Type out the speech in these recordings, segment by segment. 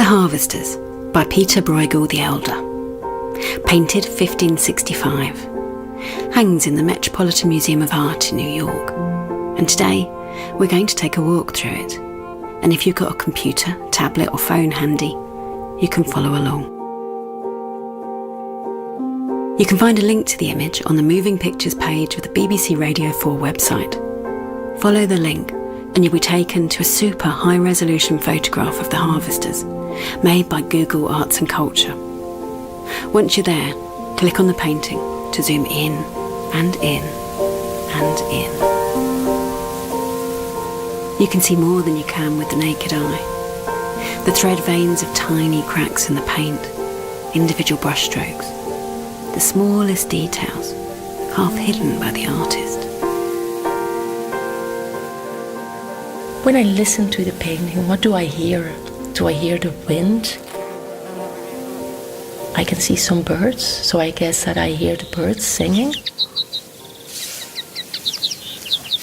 Harvesters by Peter Bruegel the Elder. Painted 1565. Hangs in the Metropolitan Museum of Art in New York. And today, we're going to take a walk through it. And if you've got a computer, tablet or phone handy, you can follow along. You can find a link to the image on the Moving Pictures page of the BBC Radio 4 website. Follow the link and you'll be taken to a super high-resolution photograph of the Harvesters, made by Google Arts and Culture. Once you're there, click on the painting to zoom in and in and in. You can see more than you can with the naked eye. The thread veins of tiny cracks in the paint, individual brushstrokes, the smallest details, half hidden by the artist. When I listen to the painting, what do I hear? Do I hear the wind? I can see some birds, so I guess that I hear the birds singing.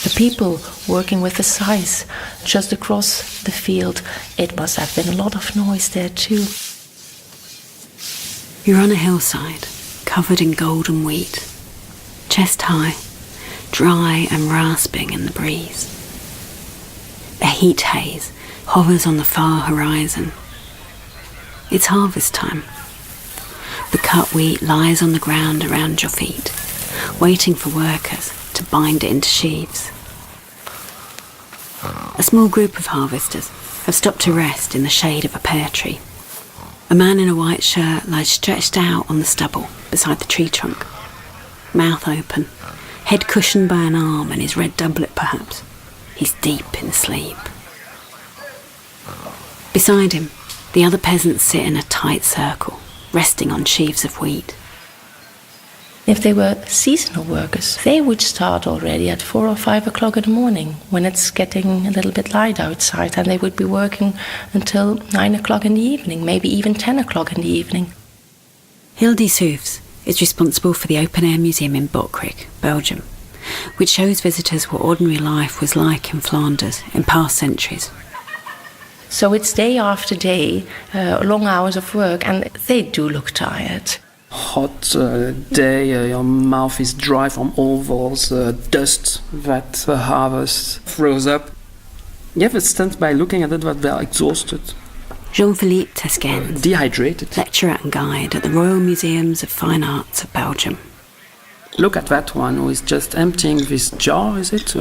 The people working with the scythe just across the field, it must have been a lot of noise there too. You're on a hillside, covered in golden wheat, chest high, dry and rasping in the breeze. A heat haze hovers on the far horizon. It's harvest time. The cut wheat lies on the ground around your feet, waiting for workers to bind it into sheaves. A small group of harvesters have stopped to rest in the shade of a pear tree. A man in a white shirt lies stretched out on the stubble beside the tree trunk, mouth open, head cushioned by an arm and his red doublet perhaps. He's deep in sleep. Beside him, the other peasants sit in a tight circle, resting on sheaves of wheat. If they were seasonal workers, they would start already at 4 or 5 o'clock in the morning when it's getting a little bit light outside, and they would be working until 9 o'clock in the evening, maybe even 10 o'clock in the evening. Hildy Soofs is responsible for the open-air museum in Botkirch, Belgium, which shows visitors what ordinary life was like in Flanders in past centuries. So it's day after day, long hours of work, and they do look tired. Hot day, your mouth is dry from all those dust that the harvest throws up. You have a sense by looking at it that they are exhausted. Jean-Philippe Tesquens, dehydrated. Lecturer and guide at the Royal Museums of Fine Arts of Belgium. Look at that one who is just emptying this jar, is it?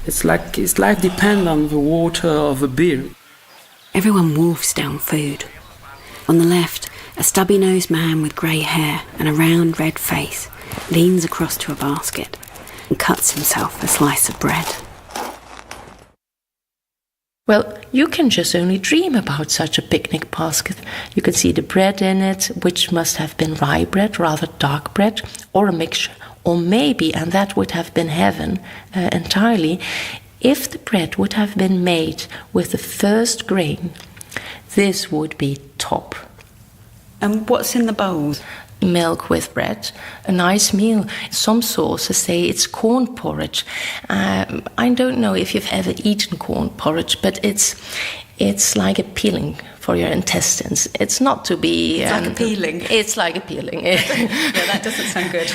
It's like his life depends on the water of the beer. Everyone wolfs down food. On the left, a stubby-nosed man with grey hair and a round red face leans across to a basket and cuts himself a slice of bread. Well, you can just only dream about such a picnic basket. You can see the bread in it, which must have been rye bread, rather dark bread, or a mixture. Or maybe, and that would have been heaven entirely, if the bread would have been made with the first grain, this would be top. And what's in the bowls? Milk with bread, a nice meal. Some sources say it's corn porridge. I don't know if you've ever eaten corn porridge, but it's like a peeling for your intestines. It's not to be... It's like a peeling. It's like a peeling. Yeah, that doesn't sound good.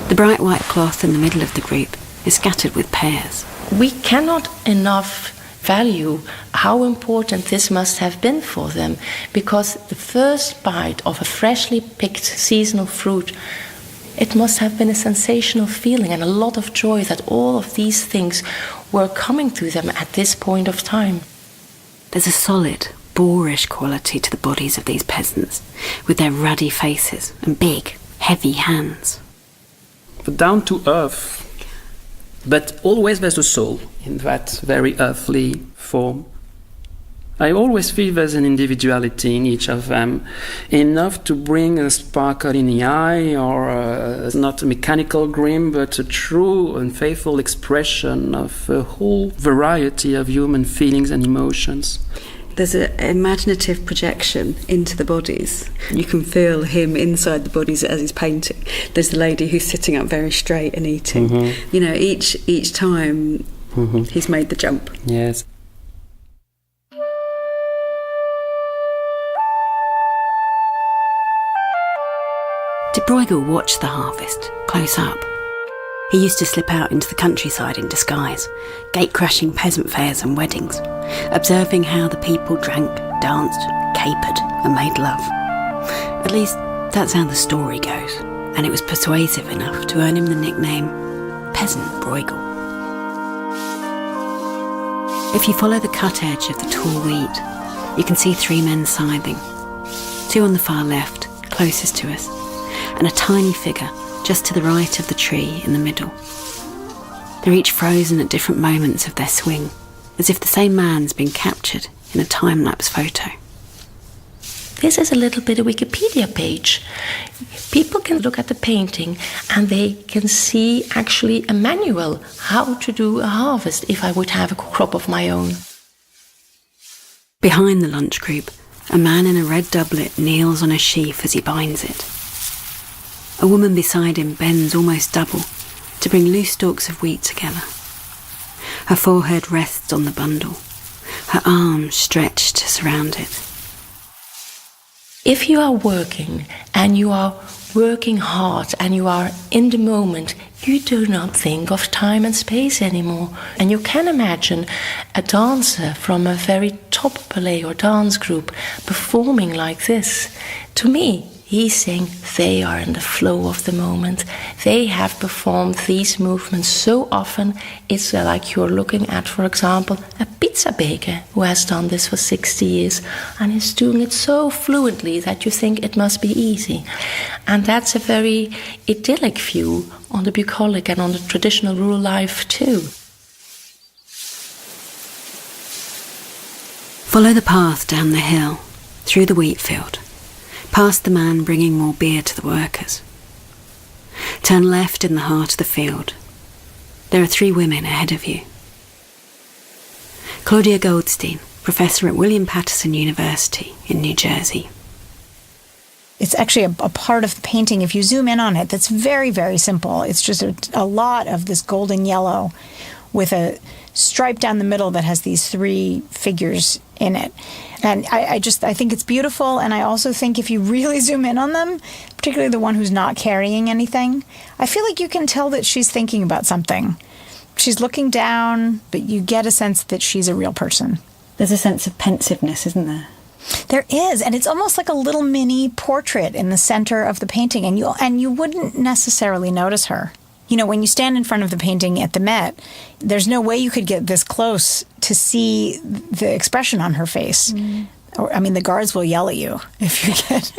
The bright white cloth in the middle of the group is scattered with pears. We cannot enough value how important this must have been for them, because the first bite of a freshly picked seasonal fruit, it must have been a sensational feeling and a lot of joy that all of these things were coming to them at this point of time. There's a solid, boorish quality to the bodies of these peasants, with their ruddy faces and big, heavy hands. But down to earth. But always there's a soul in that very earthly form. I always feel there's an individuality in each of them, enough to bring a sparkle in the eye, or not a mechanical grin, but a true and faithful expression of a whole variety of human feelings and emotions. There's an imaginative projection into the bodies. You can feel him inside the bodies as he's painting. There's the lady who's sitting up very straight and eating. Mm-hmm. You know, each time He's made the jump. Yes. De Bruegel watched the harvest close up. He used to slip out into the countryside in disguise, gate-crashing peasant fairs and weddings, observing how the people drank, danced, capered and made love. At least, that's how the story goes, and it was persuasive enough to earn him the nickname Peasant Bruegel. If you follow the cut edge of the tall wheat, you can see 3 men scything, 2 on the far left, closest to us, and a tiny figure just to the right of the tree in the middle. They're each frozen at different moments of their swing, as if the same man's been captured in a time-lapse photo. This is a little bit of Wikipedia page. People can look at the painting and they can see actually a manual how to do a harvest if I would have a crop of my own. Behind the lunch group, a man in a red doublet kneels on a sheaf as he binds it. A woman beside him bends almost double to bring loose stalks of wheat together. Her forehead rests on the bundle, her arms stretched to surround it. If you are working and you are working hard and you are in the moment, you do not think of time and space anymore. And you can imagine a dancer from a very top ballet or dance group performing like this. To me, he's saying they are in the flow of the moment. They have performed these movements so often, it's like you're looking at, for example, a pizza baker who has done this for 60 years and is doing it so fluently that you think it must be easy. And that's a very idyllic view on the bucolic and on the traditional rural life too. Follow the path down the hill, through the wheat field, past the man bringing more beer to the workers. Turn left in the heart of the field. There are 3 women ahead of you. Claudia Goldstein, professor at William Patterson University in New Jersey. It's actually a part of the painting, if you zoom in on it, that's very, very simple. It's just a lot of this golden yellow with a stripe down the middle that has these 3 figures in it. And I think it's beautiful, and I also think if you really zoom in on them, particularly the one who's not carrying anything, I feel like you can tell that she's thinking about something. She's looking down, but you get a sense that she's a real person. There's a sense of pensiveness, isn't there? There is, and it's almost like a little mini portrait in the center of the painting, and you wouldn't necessarily notice her. You know, when you stand in front of the painting at the Met, there's no way you could get this close to see the expression on her face. Or, I mean, the guards will yell at you if you get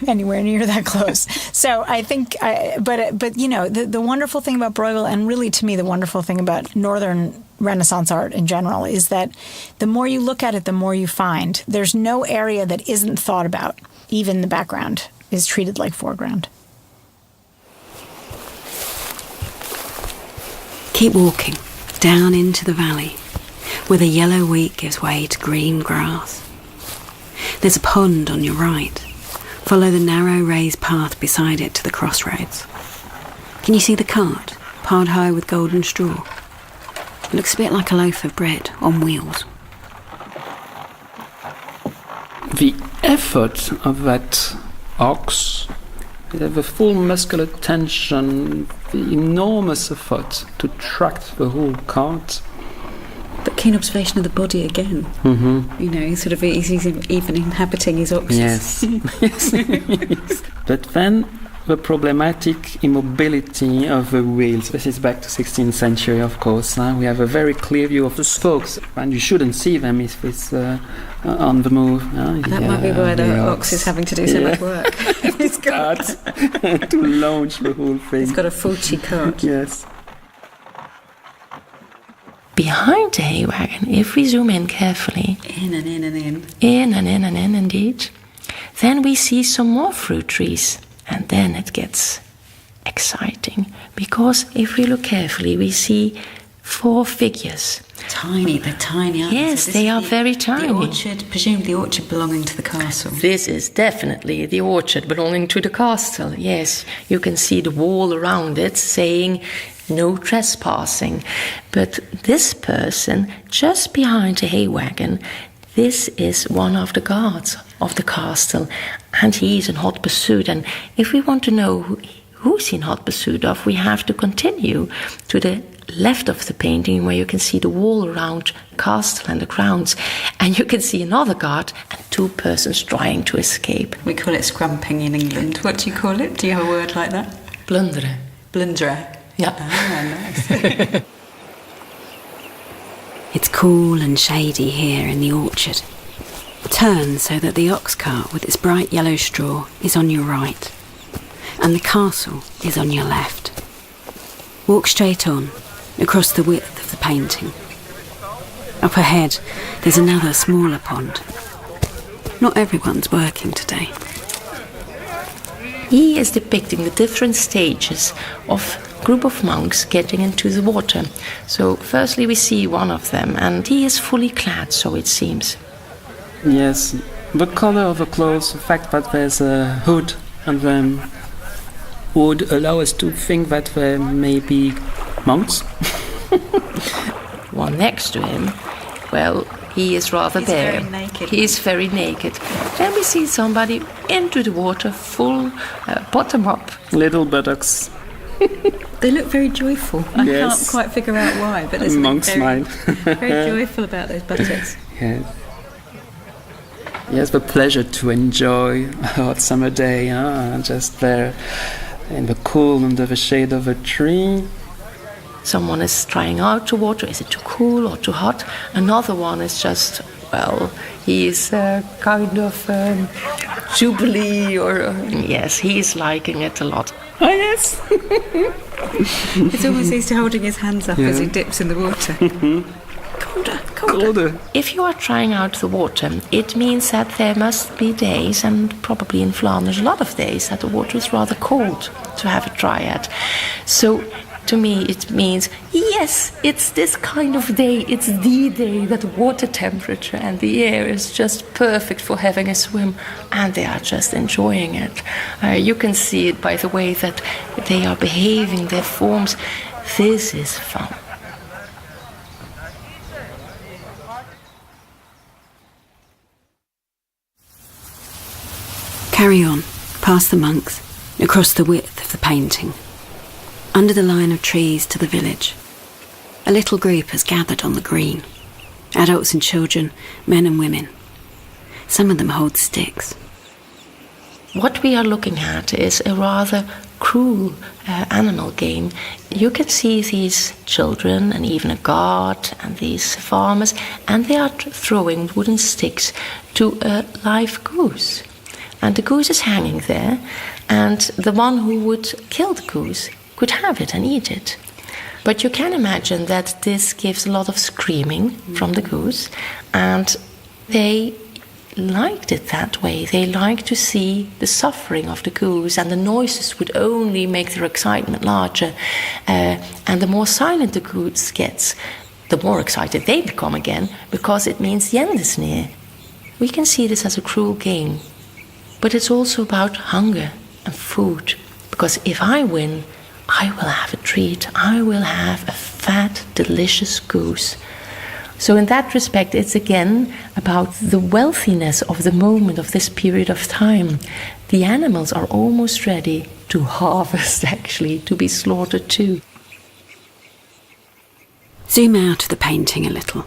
anywhere near that close. So I think, but you know, the wonderful thing about Bruegel, and really to me the wonderful thing about Northern Renaissance art in general, is that the more you look at it, the more you find. There's no area that isn't thought about. Even the background is treated like foreground. Keep walking down into the valley, where the yellow wheat gives way to green grass. There's a pond on your right. Follow the narrow raised path beside it to the crossroads. Can you see the cart, piled high with golden straw? It looks a bit like a loaf of bread on wheels. The effort of that ox, the full muscular tension, the enormous effort to tract the whole cart. But keen observation of the body again. Mm-hmm. You know, he's even inhabiting his oxes. Yes. Yes. But then the problematic immobility of the wheels. This is back to 16th century, of course. We have a very clear view of the spokes, and you shouldn't see them if it's on the move. That might be why the ox is having to do so much work. It's got to launch the whole thing. It's got a faulty cart. Yes. Behind the hay wagon, if we zoom in carefully, In and in and in. in and in and in indeed, then we see some more fruit trees. And then it gets exciting, because if we look carefully, we see 4 figures. Tiny, they're tiny, aren't they? Yes, So they are very tiny. The orchard, presumably the orchard belonging to the castle. This is definitely the orchard belonging to the castle. Yes, you can see the wall around it saying no trespassing. But this person, just behind a hay wagon, this is one of the guards of the castle, and he's in hot pursuit. And if we want to know who's in hot pursuit of, we have to continue to the left of the painting, where you can see the wall around the castle and the grounds, and you can see another guard and two persons trying to escape. We call it scrumping in England. What do you call it? Do you have a word like that? Blunderen. Blunderer. Yeah. Ah, nice. It's cool and shady here in the orchard. Turn so that the ox cart with its bright yellow straw is on your right, and the castle is on your left. Walk straight on, across the width of the painting. Up ahead, there's another smaller pond. Not everyone's working today. He is depicting the different stages of a group of monks getting into the water. So firstly we see one of them, and he is fully clad, so it seems. Yes, the color of the clothes, the fact that there's a hood on them would allow us to think that they may be monks. One next to him, well, he is rather bare. very naked. He is very naked. Then we see somebody into the water, full bottom up. Little buttocks. They look very joyful. I Yes. can't quite figure out why, but there's Monk's something mind. very joyful about those buttocks. Yes. Yes, the pleasure to enjoy a hot summer day, just there in the cool under the shade of a tree. Someone is trying out the water. Is it too cool or too hot? Another one is just, well, he is kind of jubilee, or yes, he is liking it a lot. Oh, yes. It's almost he's holding his hands up as he dips in the water. Colder. If you are trying out the water, it means that there must be days, and probably in Flanders a lot of days, that the water is rather cold to have a try at. So to me it means, yes, it's this kind of day, it's the day that the water temperature and the air is just perfect for having a swim, and they are just enjoying it. You can see it by the way that they are behaving, their forms. This is fun. Carry on, past the monks, across the width of the painting, under the line of trees to the village. A little group has gathered on the green. Adults and children, men and women. Some of them hold sticks. What we are looking at is a rather cruel animal game. You can see these children and even a guard and these farmers, and they are throwing wooden sticks to a live goose. And the goose is hanging there, and the one who would kill the goose could have it and eat it. But you can imagine that this gives a lot of screaming from the goose, and they liked it that way. They liked to see the suffering of the goose, and the noises would only make their excitement larger. And the more silent the goose gets, the more excited they become again, because it means the end is near. We can see this as a cruel game. But it's also about hunger and food. Because if I win, I will have a treat. I will have a fat, delicious goose. So in that respect, it's again about the wealthiness of the moment of this period of time. The animals are almost ready to harvest, actually, to be slaughtered too. Zoom out of the painting a little.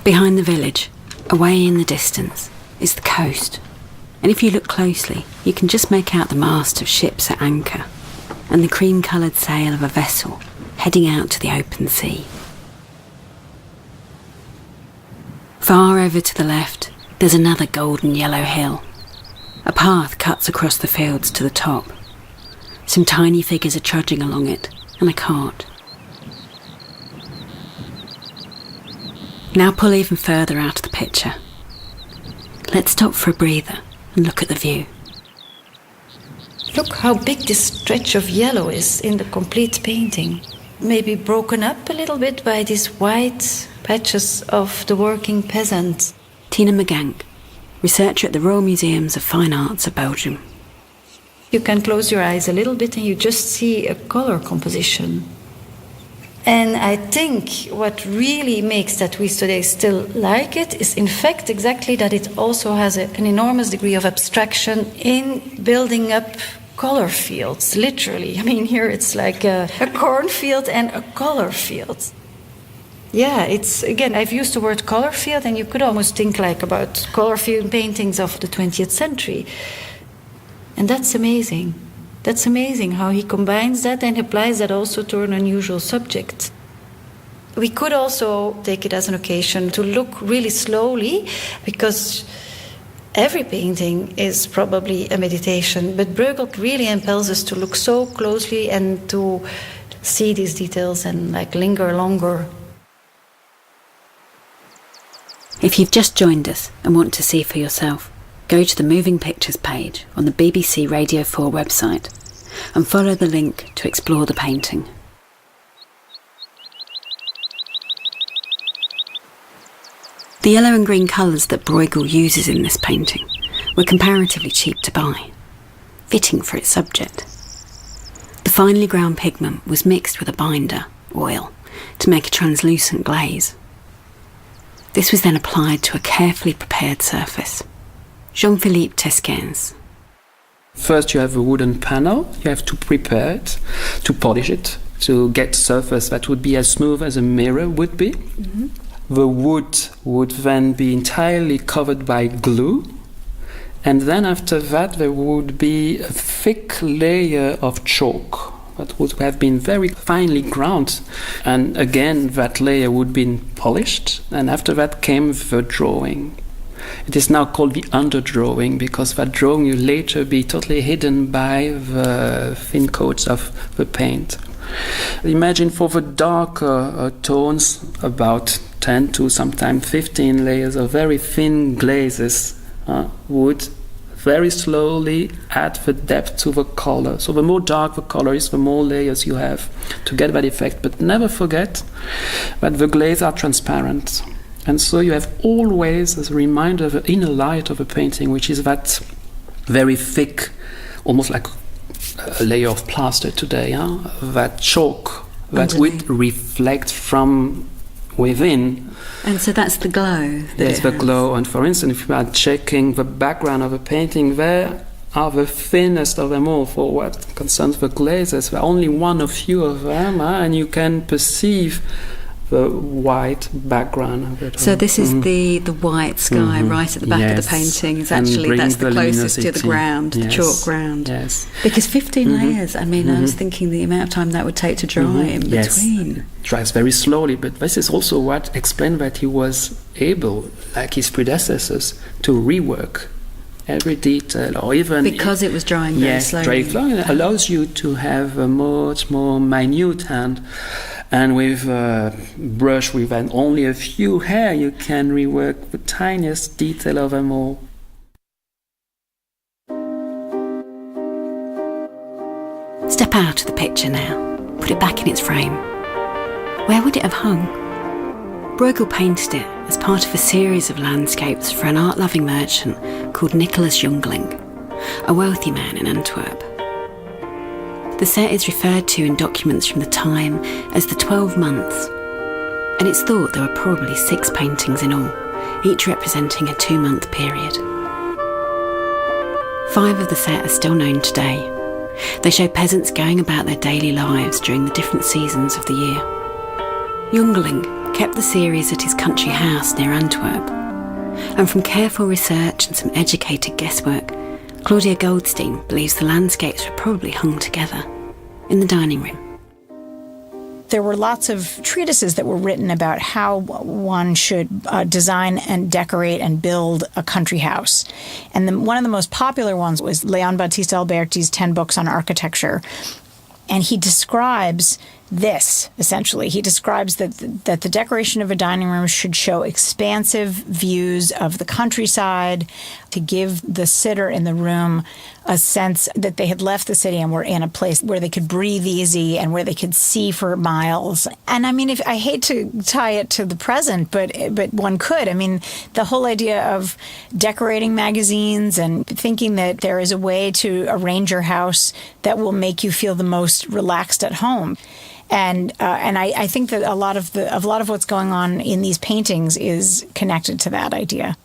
Behind the village, away in the distance, is the coast. And if you look closely, you can just make out the mast of ships at anchor and the cream-coloured sail of a vessel heading out to the open sea. Far over to the left, there's another golden yellow hill. A path cuts across the fields to the top. Some tiny figures are trudging along it, and a cart. Now pull even further out of the picture. Let's stop for a breather and look at the view. Look how big this stretch of yellow is in the complete painting. Maybe broken up a little bit by these white patches of the working peasants. Tina McGank, researcher at the Royal Museums of Fine Arts of Belgium. You can close your eyes a little bit and you just see a color composition. And I think what really makes that we today still like it is, in fact, exactly that it also has an enormous degree of abstraction in building up color fields, literally. I mean, here it's like a cornfield and a color field. Yeah, it's, again, I've used the word color field, and you could almost think like about color field paintings of the 20th century. And that's amazing. That's amazing how he combines that and applies that also to an unusual subject. We could also take it as an occasion to look really slowly, because every painting is probably a meditation, but Bruegel really impels us to look so closely and to see these details and like linger longer. If you've just joined us and want to see for yourself, go to the Moving Pictures page on the BBC Radio 4 website and follow the link to explore the painting. The yellow and green colours that Bruegel uses in this painting were comparatively cheap to buy, fitting for its subject. The finely ground pigment was mixed with a binder, oil, to make a translucent glaze. This was then applied to a carefully prepared surface. Jean-Philippe Tesquens. First you have a wooden panel, you have to prepare it, to polish it, to get a surface that would be as smooth as a mirror would be. Mm-hmm. The wood would then be entirely covered by glue, and then after that there would be a thick layer of chalk that would have been very finely ground, and again that layer would be polished, and after that came the drawing. It is now called the underdrawing, because that drawing will later be totally hidden by the thin coats of the paint. Imagine for the darker tones about 10 to sometimes 15 layers of very thin glazes would very slowly add the depth to the color. So the more dark the color is, the more layers you have to get that effect. But never forget that the glazes are transparent. And so you have always as a reminder of the inner light of a painting, which is that very thick, almost like a layer of plaster today, that chalk that would reflect from within. And so that's the glow. Yes, the glow. And for instance, if you are checking the background of a painting, there are the thinnest of them all for what concerns the glazes. There are only one or few of them, and you can perceive the white background of it. So this is the white sky right at the back of the painting. It's actually, that's the closest to the ground, the chalk ground. Yes. Because 15 layers, I mean, I was thinking the amount of time that would take to dry in between. It dries very slowly, but this is also what explained that he was able, like his predecessors, to rework every detail, or even because it was drying very slowly. Very slowly. It allows you to have a much more minute hand. And with a brush with only a few hair, you can rework the tiniest detail of them all. Step out of the picture now, put it back in its frame. Where would it have hung? Bruegel painted it as part of a series of landscapes for an art-loving merchant called Nicholas Jungling, a wealthy man in Antwerp. The set is referred to in documents from the time as the 12 months, and it's thought there were probably 6 paintings in all, each representing a 2-month period. 5 of the set are still known today. They show peasants going about their daily lives during the different seasons of the year. Jungling kept the series at his country house near Antwerp, and from careful research and some educated guesswork, Claudia Goldstein believes the landscapes were probably hung together in the dining room. There were lots of treatises that were written about how one should design and decorate and build a country house. And one of the most popular ones was Leon Battista Alberti's 10 Books on Architecture. And he describes this, essentially. He describes that the decoration of a dining room should show expansive views of the countryside to give the sitter in the room a sense that they had left the city and were in a place where they could breathe easy and where they could see for miles. And I mean, I hate to tie it to the present, but one could. I mean, the whole idea of decorating magazines and thinking that there is a way to arrange your house that will make you feel the most relaxed at home. And I think that a lot of what's going on in these paintings is connected to that idea.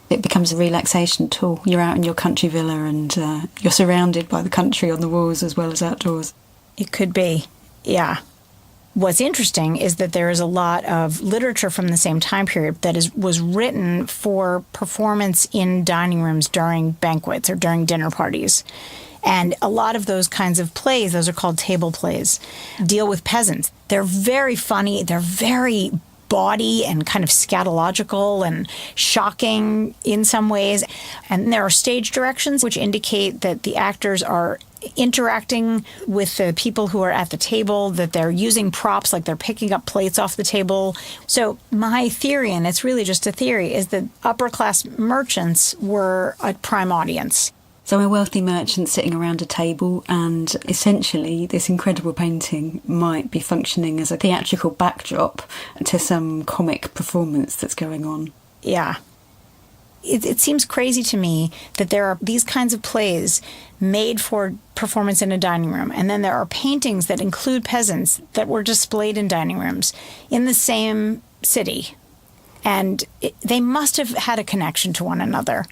It becomes a relaxation tool. You're out in your country villa and you're surrounded by the country on the walls as well as outdoors. It could be, yeah. What's interesting is that there is a lot of literature from the same time period that was written for performance in dining rooms during banquets or during dinner parties. And a lot of those kinds of plays, those are called table plays, deal with peasants. They're very funny. They're very bawdy and kind of scatological and shocking in some ways. And there are stage directions which indicate that the actors are interacting with the people who are at the table, that they're using props, like they're picking up plates off the table. So my theory, and it's really just a theory, is that upper-class merchants were a prime audience. So a wealthy merchant sitting around a table, and essentially this incredible painting might be functioning as a theatrical backdrop to some comic performance that's going on. Yeah. It seems crazy to me that there are these kinds of plays made for performance in a dining room, and then there are paintings that include peasants that were displayed in dining rooms in the same city. And they must have had a connection to one another.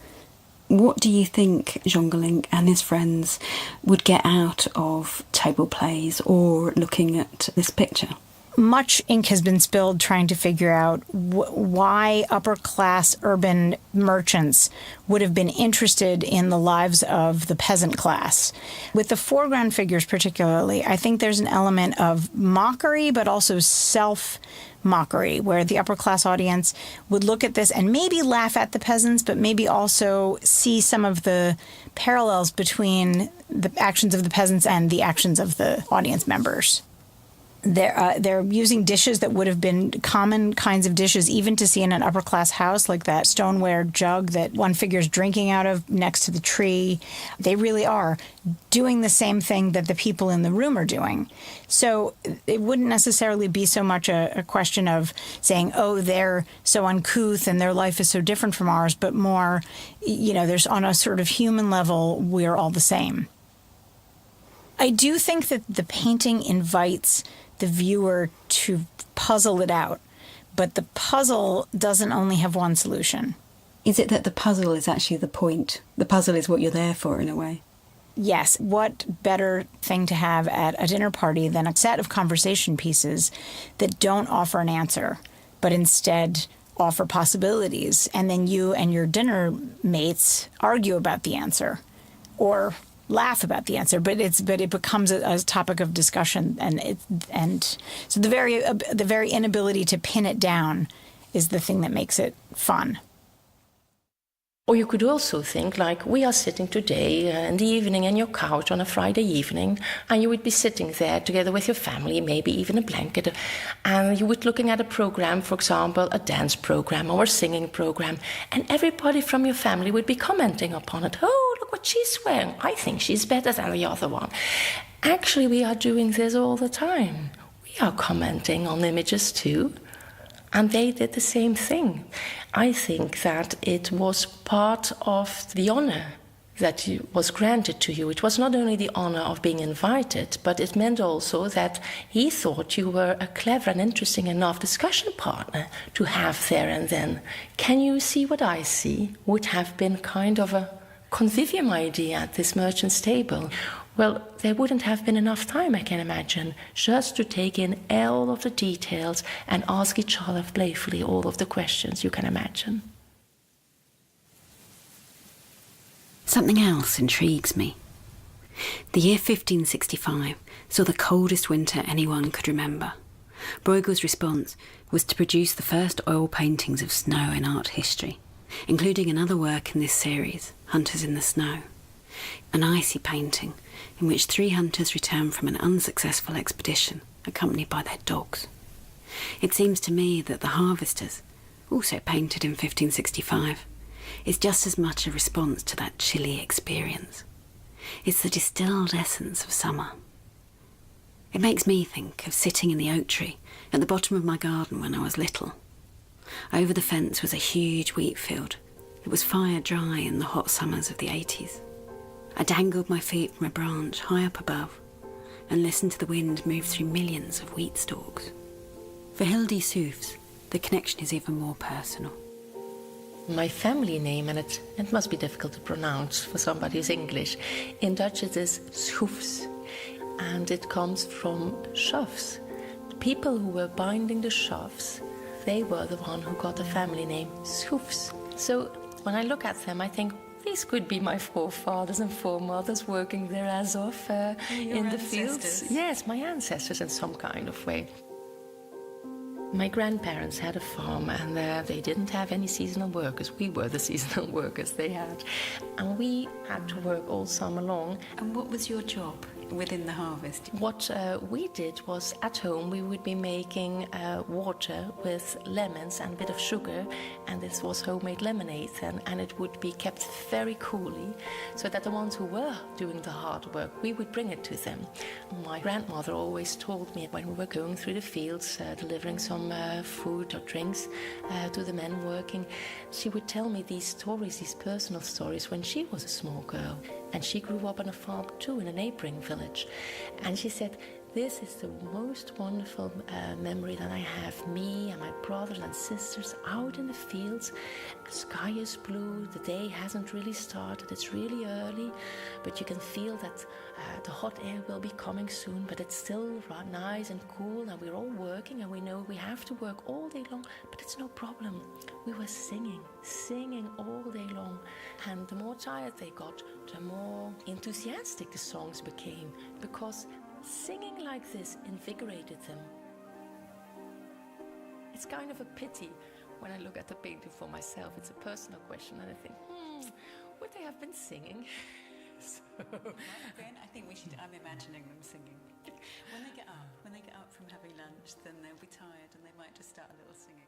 What do you think Jean Goulenc and his friends would get out of table plays or looking at this picture? Much ink has been spilled trying to figure out why upper-class urban merchants would have been interested in the lives of the peasant class. With the foreground figures particularly, I think there's an element of mockery, but also self-mockery, where the upper-class audience would look at this and maybe laugh at the peasants, but maybe also see some of the parallels between the actions of the peasants and the actions of the audience members. They're using dishes that would have been common kinds of dishes even to see in an upper-class house, like that stoneware jug that one figure's drinking out of next to the tree. They really are doing the same thing that the people in the room are doing. So it wouldn't necessarily be so much a question of saying, oh, they're so uncouth and their life is so different from ours, but more, there's on a sort of human level, we're all the same. I do think that the painting invites the viewer to puzzle it out, but the puzzle doesn't only have one solution. Is it that the puzzle is actually the point? The puzzle is what you're there for, in a way? Yes. What better thing to have at a dinner party than a set of conversation pieces that don't offer an answer, but instead offer possibilities, and then you and your dinner mates argue about the answer, or laugh about the answer, but it becomes a topic of discussion, and so the very inability to pin it down is the thing that makes it fun. Or you could also think, like, we are sitting today in the evening on your couch on a Friday evening, and you would be sitting there together with your family, maybe even a blanket, and you would be looking at a program, for example, a dance program or a singing program, and everybody from your family would be commenting upon it. Oh, look what she's wearing. I think she's better than the other one. Actually, we are doing this all the time. We are commenting on images too. And they did the same thing. I think that it was part of the honor that was granted to you. It was not only the honor of being invited, but it meant also that he thought you were a clever and interesting enough discussion partner to have there and then. Can you see what I see? Would have been kind of a convivium idea at this merchant's table. Well, there wouldn't have been enough time, I can imagine, just to take in all of the details and ask each other playfully all of the questions you can imagine. Something else intrigues me. The year 1565 saw the coldest winter anyone could remember. Bruegel's response was to produce the first oil paintings of snow in art history, including another work in this series, Hunters in the Snow. An icy painting in which 3 hunters return from an unsuccessful expedition accompanied by their dogs. It seems to me that The Harvesters, also painted in 1565, is just as much a response to that chilly experience. It's the distilled essence of summer. It makes me think of sitting in the oak tree at the bottom of my garden when I was little. Over the fence was a huge wheat field. It was fire dry in the hot summers of the 80s. I dangled my feet from a branch high up above and listened to the wind move through millions of wheat stalks. For Hildy Soofs, the connection is even more personal. My family name, and it must be difficult to pronounce for somebody who's English. In Dutch it is Soofs, and it comes from shafts. The people who were binding the shafts, they were the one who got the family name Soofs. So when I look at them, I think, these could be my forefathers and foremothers working their ass off in the fields. Yes, my ancestors in some kind of way. My grandparents had a farm, and they didn't have any seasonal workers. We were the seasonal workers they had. And we had to work all summer long. And what was your job within the harvest? What we did was, at home, we would be making water with lemons and a bit of sugar, and this was homemade lemonade then, and it would be kept very coolly, so that the ones who were doing the hard work, we would bring it to them. My grandmother always told me when we were going through the fields, delivering some food or drinks to the men working, she would tell me these stories, these personal stories, when she was a small girl. And she grew up on a farm too, in a neighboring village. And she said, this is the most wonderful memory that I have. Me and my brothers and sisters out in the fields. The sky is blue, the day hasn't really started, it's really early, but you can feel that the hot air will be coming soon, but it's still nice and cool, and we're all working, and we know we have to work all day long, but it's no problem. We were singing all day long, and the more tired they got, the more enthusiastic the songs became, because singing like this invigorated them. It's kind of a pity when I look at the painting for myself. It's a personal question, and I think, would they have been singing? So. I think I'm imagining them singing. When they get up from having lunch, then they'll be tired and they might just start a little singing.